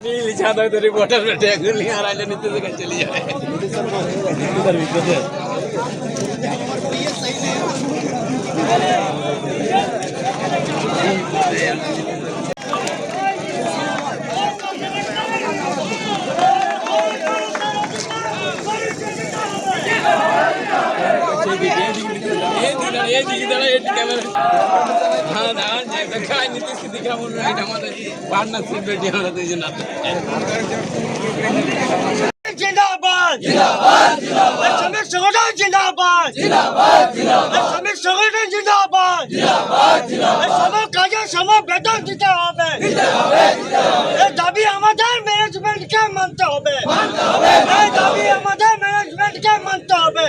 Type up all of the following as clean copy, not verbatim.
नीली चादर तो रिपोर्टर बैठे गुल्ली आ रहा है नीचे से चली जाए इधर भी कुछ ये कैमरा हाँ हाँ देखा नीतीश की दिखा बोल रहा है हमारे पार्टनरशिप बेटी हमारा तो जना जिंदाबाद जिंदाबाद जिंदाबाद श्रमिक संगठन जिंदाबाद जिंदाबाद जिंदाबाद श्रमिक संगठन जिंदाबाद जिंदाबाद जिंदाबाद শ্রমিক কাজে শ্রমিক বেতন দিতে হবে এই দাবি আমাদের ম্যানেজমেন্টকে মানতে হবে এই দাবি আমাদের ম্যানেজমেন্টকে মানতে হবে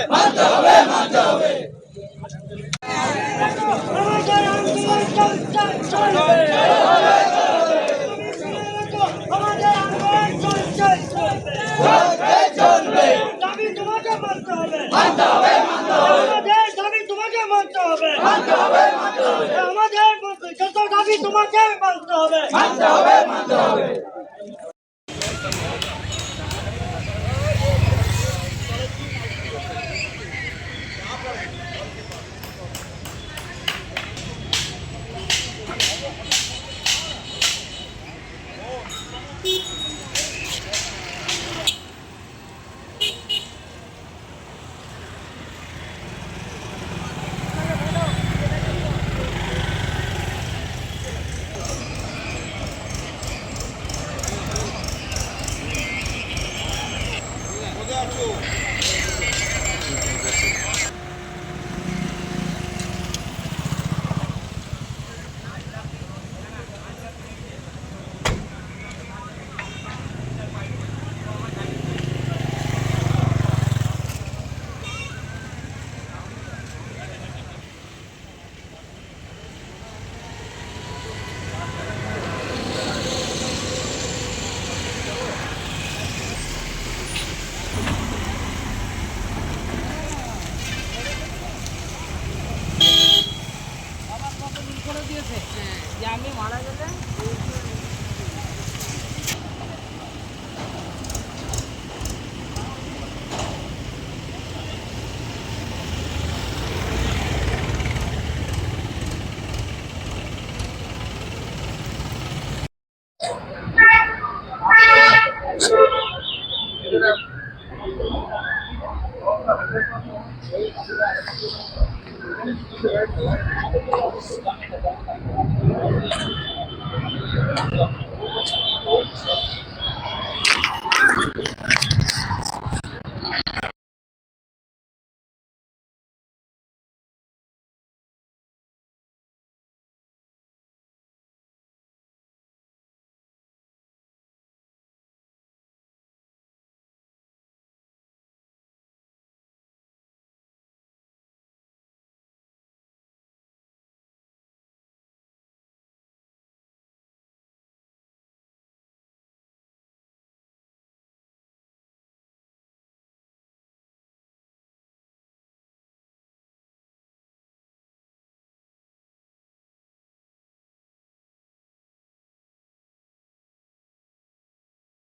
আমাদের আন্দোলন চলবে আমাদের আন্দোলন চলবে দাবি তোমাকে মানতে হবে আমাদের দাবি তোমাকে মানতে হবে আমাদের যত দাবি তোমাকে মানতে হবে